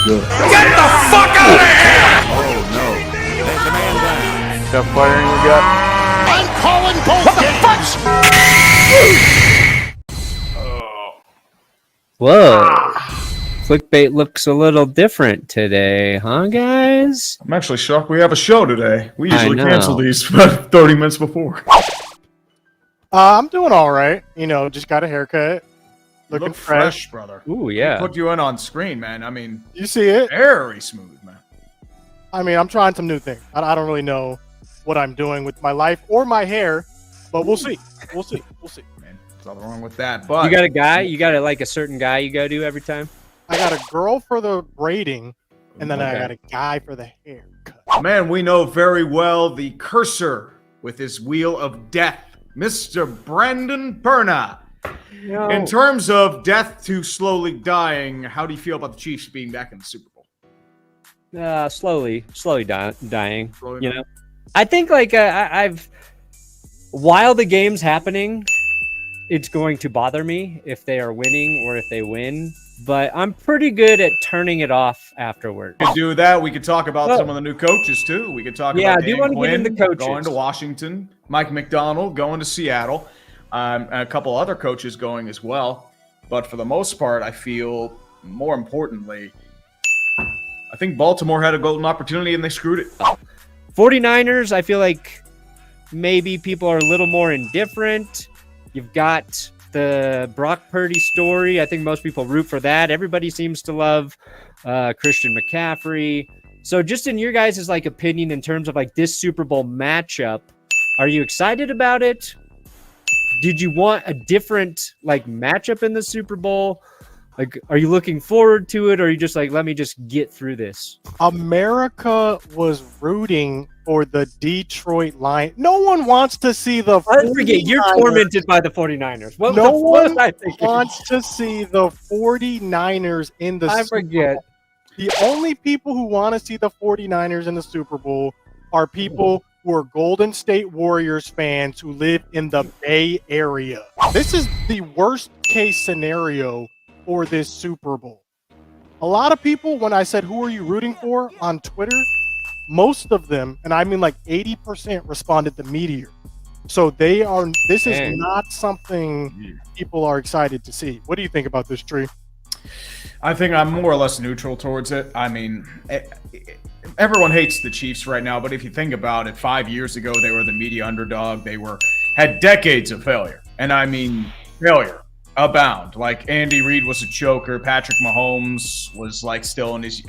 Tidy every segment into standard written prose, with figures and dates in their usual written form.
good. Get the fuck out of here! Oh no. There's a man down. Got fire in your gut? I'm calling both games! Whoa. Clickbait looks a little different today, huh, guys? I'm actually shocked we have a show today. We I usually know. cancel these about 30 minutes before. I'm doing all right. You know, just got a haircut. Looking Look fresh, brother. Ooh, yeah. Put you in on screen, man. I mean, You see it? very smooth, man. I mean, I'm trying some new things. I don't really know what I'm doing with my life or my hair, but we'll see. We'll see. We'll see. Man, there's nothing wrong with that. But You got a guy? You got like a certain guy you go to every time? I got a girl for the braiding, and then I Okay. got a guy for the haircut. man, we know very well the cursor with his wheel of death, Mr. Brandon Perna. In terms of death to slowly dying, how do you feel about the Chiefs being back in the Super Bowl? Slowly dying. Slowly You dying? know, I think like I've while the game's happening, it's going to bother me if they are winning or if they win. But I'm pretty good at turning it off afterward. We could do that. We could talk about some of the new coaches too. We could talk Yeah, about I do Dan want to get Quinn into coaches. going to Washington, Mike McDonald going to Seattle, and a couple other coaches going as well. But for the most part, I feel more importantly, I think Baltimore had a golden opportunity and they screwed it. 49ers, I feel like maybe people are a little more indifferent. You've got the Brock Purdy story. I think most people root for that. Everybody seems to love Christian McCaffrey. So just in your guys' like opinion in terms of like this Super Bowl matchup, are you excited about it? Did you want a different like matchup in the Super Bowl? Like, are you looking forward to it, or are you just like, let me just get through this? America was rooting for the Detroit Lions. No one wants to see the. I forget, you're 49ers. tormented by the 49ers. What No the fuck one was I thinking? wants to see the 49ers in the I Super forget. Bowl. The only people who want to see the 49ers in the Super Bowl are people who are Golden State Warriors fans who live in the Bay Area. This is the worst case scenario for this Super Bowl. A lot of people, when I said, who are you rooting for on Twitter, most of them, and I mean like 80% responded to Meteor. So they are, this is Dang. not something people are excited to see. What do you think about this, Tree? I think I'm more or less neutral towards it. I mean, everyone hates the Chiefs right now, but if you think about it, 5 years ago they were the media underdog. They had decades of failure, and I mean failure abound. Like Andy Reid was a choker. Patrick Mahomes was like still in his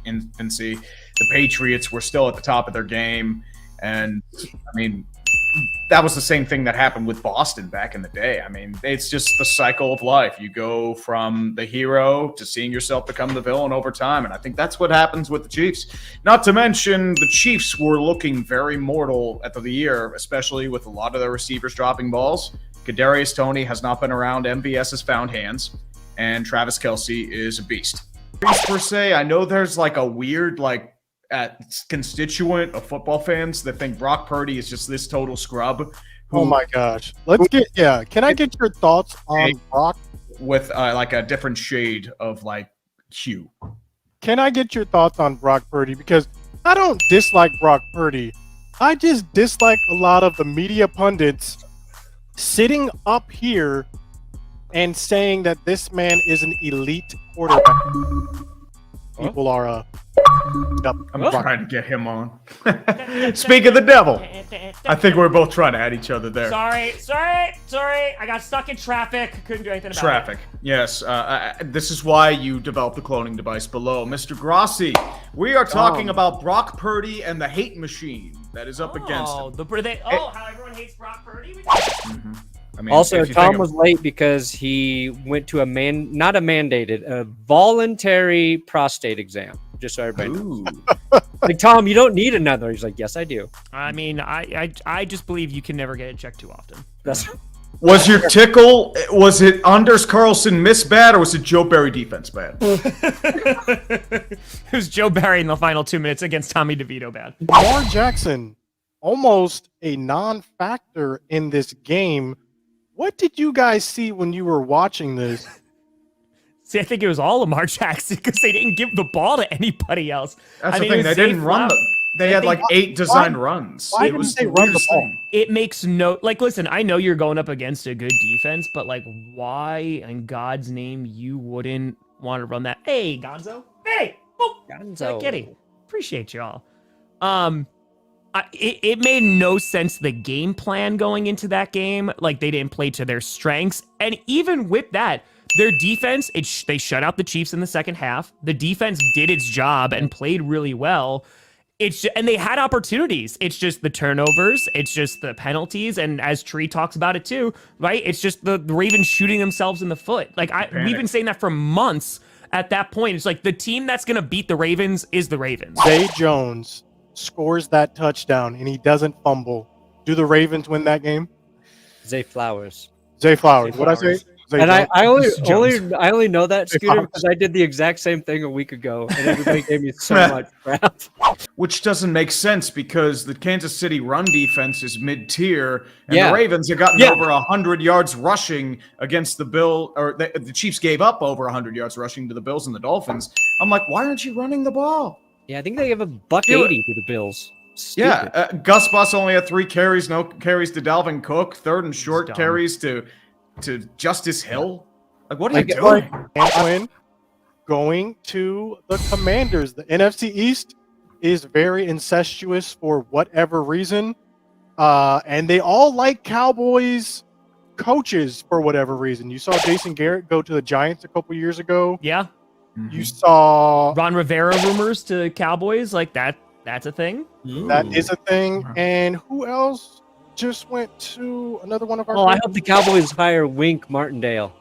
infancy. The Patriots were still at the top of their game, and I mean, that was the same thing that happened with Boston back in the day. I mean, it's just the cycle of life. You go from the hero to seeing yourself become the villain over time, and I think that's what happens with the Chiefs. Not to mention, the Chiefs were looking very mortal at the year, especially with a lot of their receivers dropping balls. Kadarius Toney has not been around. MVS has found hands, and Travis Kelce is a beast. Per se, I know there's like a weird constituent of football fans that think Brock Purdy is just this total scrub. Oh my gosh. Let's get, can I get your thoughts on Brock? With like a different shade of like hue. Can I get your thoughts on Brock Purdy? Because I don't dislike Brock Purdy. I just dislike a lot of the media pundits sitting up here and saying that this man is an elite quarterback. People are I'm trying to get him on. Speak of the devil. I think we're both trying to add each other there. Sorry. I got stuck in traffic. Couldn't do anything about Traffic. Yes. This is why you developed the cloning device below. Mr. Grossi, we are talking about Brock Purdy and the hate machine that is up against him. How everyone hates Brock Purdy? I mean, Also, if you Tom think of- was late because he went to not a mandated, a voluntary prostate exam. Just so everybody knows. Ooh. Like, Tom, you don't need another. He's like, yes, I do. I mean, I just believe you can never get it checked too often. That's Was your tickle, was it Anders Carlson miss bad or was it Joe Barry defense bad? It was Joe Barry in the final 2 minutes against Tommy DeVito bad. Lamar Jackson, almost a non-factor in this game. What did you guys see when you were watching this See, I think it was all Lamar Jackson because they didn't give the ball to anybody else. That's I the mean, thing. it They was didn't Zay run. Flowers. They had like 8 designed runs. Why It was didn't the they run the weirdest ball? thing. It makes no like. Listen, I know you're going up against a good defense, but like, why in God's name you wouldn't want to run that? Hey, Gonzo. Hey, oh, Gonzo. Kitty. Appreciate y'all. It made no sense the game plan going into that game. Like they didn't play to their strengths, and even with that, their defense they shut out the Chiefs in the second half. The defense did its job and played really well. And they had opportunities. It's just the turnovers. It's just the penalties. And as Tree talks about it too, right? It's just the Ravens shooting themselves in the foot. Like we've been saying that for months at that point. It's like the team that's going to beat the Ravens is the Ravens. Zay Jones scores that touchdown and he doesn't fumble. Do the Ravens win that game? Zay Flowers. Zay Flowers. What I say? Zay And Jones? I only know that, Zay Scooter, Flowers. because I did the exact same thing a week ago, and everybody gave me so much crap. Which doesn't make sense because the Kansas City run defense is mid-tier, and Yeah. the Ravens have gotten Yeah. over 100 yards rushing against the the Chiefs gave up over 100 yards rushing to the Bills and the Dolphins. I'm like, why aren't you running the ball? Yeah, I think they have a $180 Do it. to the Bills. Stupid. Yeah, Gus Bus only had 3 carries, no carries to Dalvin Cook, third and short dumb. carries to Justice Hill. Like, what are you Like, doing? And Quinn going to the Commanders. The NFC East is very incestuous for whatever reason. And they all like Cowboys coaches for whatever reason. You saw Jason Garrett go to the Giants a couple years ago. Yeah. You saw Ron Rivera rumors to Cowboys. Like that's a thing. that is a thing. And who else just went to another one of our Oh, I hope the Cowboys hire Wink Martindale.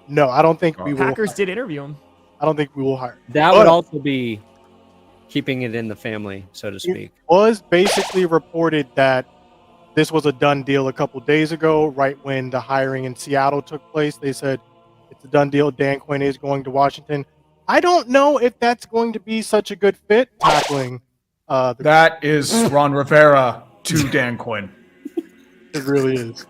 No, I don't think we will. Packers did interview him. I don't think we will hire. That But would also be keeping it in the family, so to speak. was basically reported that this was a done deal a couple days ago, right when the hiring in Seattle took place. They said it's a done deal. Dan Quinn is going to Washington. I don't know if that's going to be such a good fit tackling. That is Ron Rivera to Dan Quinn. It really is.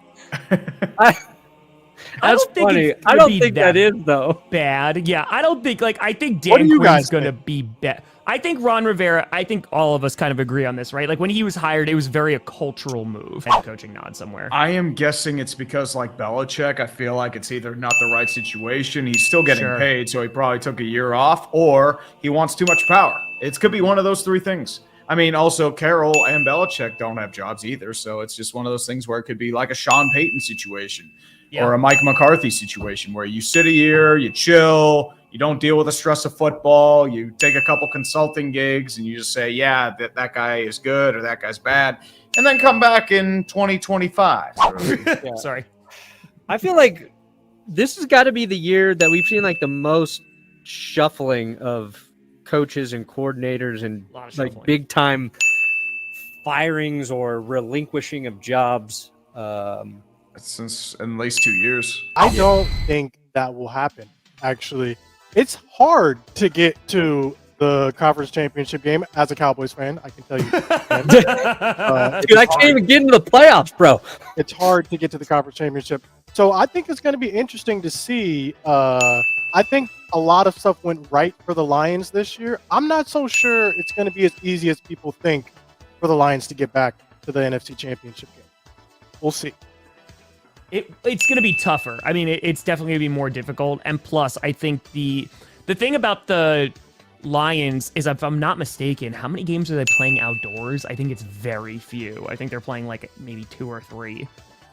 That's think funny. it's I gonna don't be think that is, though. Bad. Yeah, I don't think I think What do Dan you Quinn's guys gonna think? be bad. I think Ron Rivera, I think all of us kind of agree on this, right? Like when he was hired, it was very a cultural move. Head coaching nod somewhere. I am guessing it's because, like Belichick, I feel like it's either not the right situation. He's still getting Sure. paid, so he probably took a year off, or he wants too much power. It could be one of those 3 things. I mean, also, Carroll and Belichick don't have jobs either, so it's just one of those things where it could be like a Sean Payton situation or a Mike McCarthy situation where you sit a year, you chill, you don't deal with the stress of football, you take a couple consulting gigs, and you just say, yeah, that guy is good or that guy's bad, and then come back in 2025. Sorry. I feel like this has got to be the year that we've seen like the most shuffling of coaches and coordinators and Lot of like shuffling. big time firings or relinquishing of jobs. Since at least 2 years. I don't think that will happen, actually. It's hard to get to the conference championship game as a Cowboys fan. I can tell you. Dude, I can't even get into the playoffs, bro. It's hard to get to the conference championship. So I think it's going to be interesting to see. I think a lot of stuff went right for the Lions this year. I'm not so sure it's going to be as easy as people think for the Lions to get back to the NFC championship game. We'll see. It's going to be tougher. I mean, it's definitely going to be more difficult. And plus, I think the thing about the Lions is, if I'm not mistaken, how many games are they playing outdoors? I think it's very few. I think they're playing like maybe 2 or 3.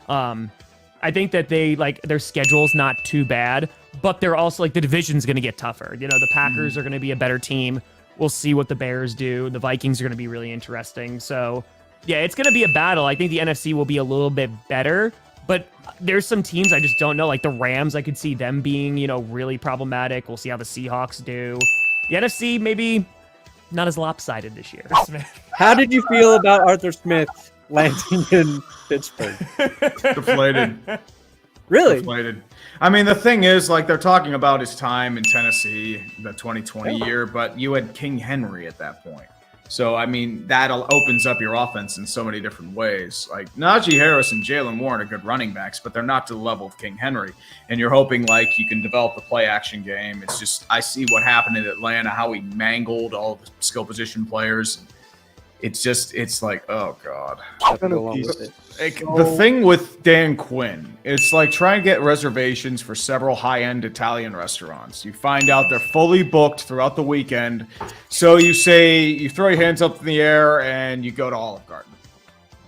I think that their schedule's not too bad, but they're also like the division's going to get tougher. You know, the Packers are going to be a better team. We'll see what the Bears do. The Vikings are going to be really interesting. So, yeah, it's going to be a battle. I think the NFC will be a little bit better. But there's some teams I just don't know, like the Rams. I could see them being, really problematic. We'll see how the Seahawks do. The NFC maybe not as lopsided this year. How did you feel about Arthur Smith landing in Pittsburgh? Deflated. Really? Deflated. I mean, the thing is, like, they're talking about his time in Tennessee, the 2020 year, but you had King Henry at that point. So, I mean, that opens up your offense in so many different ways. Like, Najee Harris and Jalen Warren are good running backs, but they're not to the level of King Henry. And you're hoping, like, you can develop the play-action game. It's just, I see what happened in Atlanta, how he mangled all the skill position players. It's like, oh, God. The thing with Dan Quinn, it's like trying to get reservations for several high-end Italian restaurants. You find out they're fully booked throughout the weekend, so you throw your hands up in the air and you go to Olive Garden.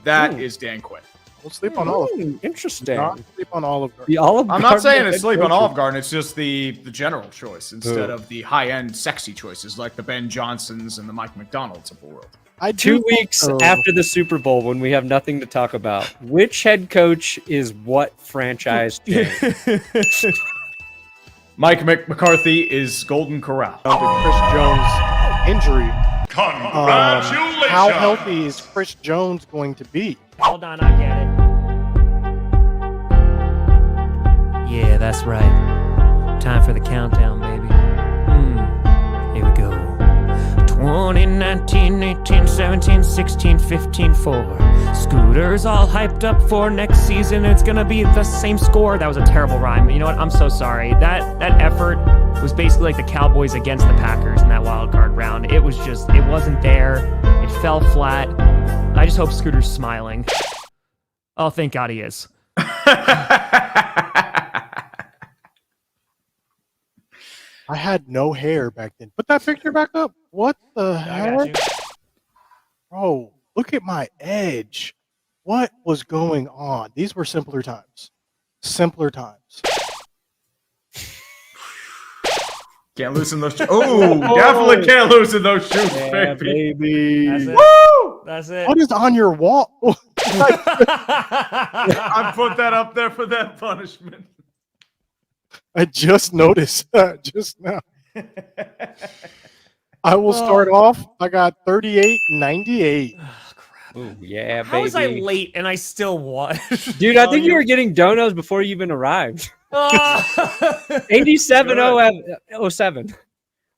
That is Dan Quinn. We'll sleep on Olive Garden. Interesting. Not sleep on Olive Garden. The Olive I'm not Garden saying it's head sleep on coach. Olive Garden. It's just the general choice instead of the high-end sexy choices like the Ben Johnsons and the Mike McDonalds of the world. 2 weeks after the Super Bowl, when we have nothing to talk about, which head coach is what franchise? Mike McCarthy is Golden Corral. Chris Jones' injury. Congratulations! How healthy is Chris Jones going to be? Hold on, I get it. Yeah, that's right. Time for the countdown, baby. Here we go. 2019, 18, 17, 16, 15, 4. Scooter's all hyped up for next season. It's gonna be the same score. That was a terrible rhyme. You know what? I'm so sorry. That effort was basically like the Cowboys against the Packers in that wild card round. It wasn't there. It fell flat. I just hope Scooter's smiling. Oh, thank God he is. I had no hair back then. Put that picture back up. What the I got you. heck? Bro, look at my edge. What was going on? These were simpler times. Simpler times. Can't loosen those shoes. Oh, definitely can't loosen those shoes, baby. That's it. Woo! That's it. What is on your wall? I put that up there for that punishment. I just noticed just now. I will start off. I got 38.98. Oh, yeah, baby. How was I late and I still won? Dude, I think you were getting donos before you even arrived. 87.07.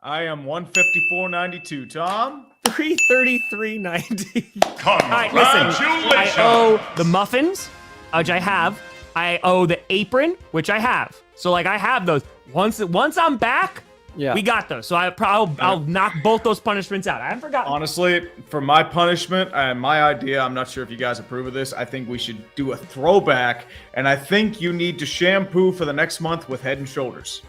I am 154.92. Tom? 333.90. Congratulations! All right, listen. I owe the muffins, which I have. I owe the apron, which I have. So, like, I have those. Once I'm back, we got those. So I'll knock both those punishments out. I haven't forgotten. Honestly, for my punishment and my idea, I'm not sure if you guys approve of this. I think we should do a throwback, and I think you need to shampoo for the next month with Head and Shoulders.